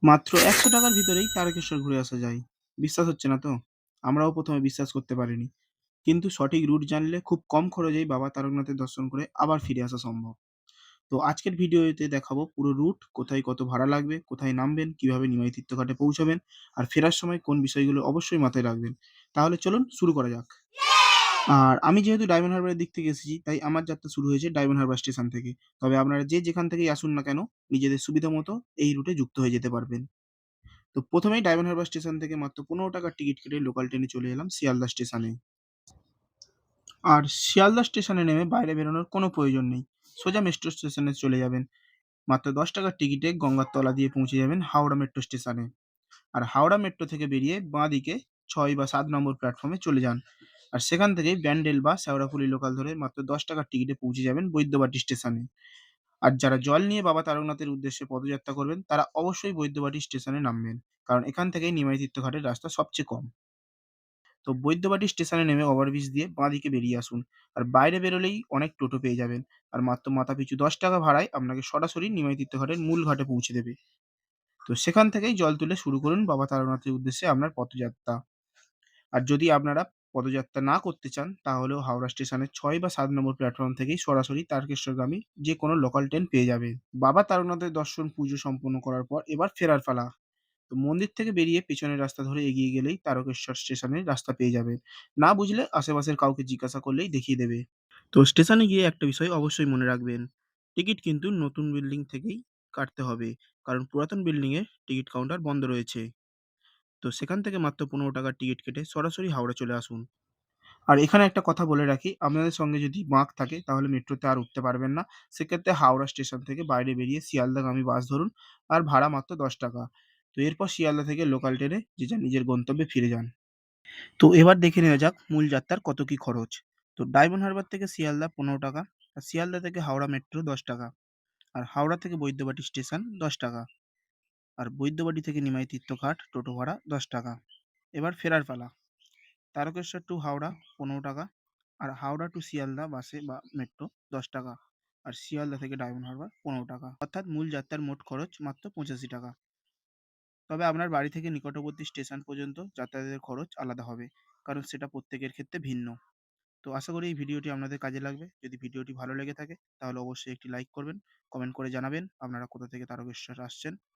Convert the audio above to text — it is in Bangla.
মাত্র ৳১০০ র ভিতরেই তারকেশ্বর ঘুরে আসা যায়। বিশ্বাস হচ্ছে না তো? আমরাও ১ম এ বিশ্বাস করতে পারিনি। কিন্তু সঠিক রুট জানলে খুব কম খরচেই বাবা তারকনাথের দর্শন করে আবার ফিরে আসা সম্ভব। তো আজকের ভিডিওতে দেখাবো পুরো রুট, কোথায় কত ভাড়া লাগবে, কোথায় নামবেন, কিভাবে নিমাই তীর্থঘাটে পৌঁছাবেন, আর ফেরার সময় কোন বিষয়গুলো অবশ্যই মাথায় রাখবেন। তাহলে চলুন শুরু করা যাক। আর আমি যেহেতু ডায়মন্ড হারবারের দিক থেকে এসেছি, তাই আমার যাত্রা শুরু হয়েছে ডায়মন্ড হারবার স্টেশন থেকে। তবে আপনারা যে যেখান থেকেই আসুন না কেন, নিজেদের সুবিধা মতো এই রুটে যুক্ত হয়ে যেতে পারবেন। তো ১ম এই ডায়মন্ড হারবার স্টেশন থেকে মাত্র ৳১৫ র টিকিট কেটে লোকাল ট্রেনে চলে এলাম শিয়ালদা স্টেশনে। আর শিয়ালদা স্টেশনে নেমে বাইরে বেরোনোর কোনো প্রয়োজন নেই। সোজা মেট্রো স্টেশনে চলে যাবেন। মাত্র ৳১০ র টিকিটে গঙ্গার তলা দিয়ে পৌঁছে যাবেন হাওড়া মেট্রো স্টেশনে। আর হাওড়া মেট্রো থেকে বেরিয়ে বাঁদিকে ৬ বা ৭ নম্বর প্ল্যাটফর্মে চলে যান। আর সেখান থেকেই ব্যান্ডেল বা শেওড়াফুলি লোকাল ধরে মাত্র ৳১০ র টিকিটে পৌঁছে যাবেন বৈদ্যবাটী স্টেশনে। আর যারা জল নিয়ে বাবা তারকনাথের উদ্দেশ্যে পদযাত্রা করবেন, তারা অবশ্যই বৈদ্যবাটী স্টেশনে নামবেন। কারণ এখান থেকেই নিমাই তীর্থঘাটের রাস্তা সবচেয়ে কম। তো বৈদ্যবাটী স্টেশনে নেমে ওভারব্রিজ দিয়ে বাঁদিকে বেরিয়ে আসুন। আর বাইরে বেরোলেই অনেক টোটো পেয়ে যাবেন। আর মাত্র মাথাপিছু ৳১০ ভাড়ায় আপনাকে সরাসরি নিমাই তীর্থঘাটের মূল ঘাটে পৌঁছে দেবে। তো সেখান থেকেই জল তুলে শুরু করুন বাবা তারকনাথের উদ্দেশ্যে আপনার পথযাত্রা। আর যদি আপনারা পদযাত্রা না করতে চান, তাহলেও হাওড়া স্টেশনের ৬ বা ৭ নম্বর প্ল্যাটফর্ম থেকেই সরাসরি তারকেশ্বরগামী যে কোনো লোকাল ট্রেন পেয়ে যাবেন। বাবা তারকনাথের দর্শন পুজো সম্পন্ন করার পর এবার ফেরার পালা। তো মন্দির থেকে বেরিয়ে পেছনের রাস্তা ধরে এগিয়ে গেলেই তারকেশ্বর স্টেশনের রাস্তা পেয়ে যাবেন। না বুঝলে আশেপাশের কাউকে জিজ্ঞাসা করলেই দেখিয়ে দেবে। তো স্টেশনে গিয়ে একটা বিষয় অবশ্যই মনে রাখবেন। টিকিট কিন্তু নতুন বিল্ডিং থেকেই কাটতে হবে। কারণ পুরাতন বিল্ডিং এ টিকিট কাউন্টার বন্ধ রয়েছে। তো সেখান থেকে মাত্র ৳১৫ র টিকিট কেটে সরাসরি হাওড়া চলে আসুন। আর এখানে একটা কথা বলে রাখি, আপনাদের সঙ্গে যদি বাঁক থাকে তাহলে মেট্রোতে আর উঠতে পারবেন না। সেক্ষেত্রে হাওড়া স্টেশন থেকে বাইরে বেরিয়ে শিয়ালদাগামী বাস ধরুন। আর ভাড়া মাত্র ৳১০। তো এরপর শিয়ালদা থেকে লোকাল ট্রেনে যে যার নিজের গন্তব্যে ফিরে যান। তো এবার দেখে নেওয়া যাক মূল যাত্রার কত কি খরচ। তো ডায়মন্ড হারবার থেকে শিয়ালদা ৳১৫, আর শিয়ালদা থেকে হাওড়া মেট্রো ৳১০, আর হাওড়া থেকে বৈদ্যবাটী স্টেশন ৳১০, আর বৈদ্যবাটী থেকে নিমাই তীর্থঘাট টোটো ভাড়া ৳১০। এবার ফেরার পালা। তারকেশ্বর টু হাওড়া ৳১৫, আর হাওড়া টু শিয়ালদা বাসে বা মেট্রো ৳১০, আর শিয়ালদা থেকে ডায়মন্ড হারবার ৳১৫। অর্থাৎ মূল যাত্রার মোট খরচ মাত্র ৳৮৫। তবে আপনার বাড়ি থেকে নিকটবর্তী স্টেশন পর্যন্ত যাতায়াতের খরচ আলাদা হবে, কারণ সেটা প্রত্যেকের ক্ষেত্রে ভিন্ন। তো আশা করি এই ভিডিওটি আপনাদের কাজে লাগবে। যদি ভিডিওটি ভালো লেগে থাকে তাহলে অবশ্যই একটি লাইক করবেন, কমেন্ট করে জানাবেন আপনারা কোথা থেকে তারকেশ্বর আসছেন।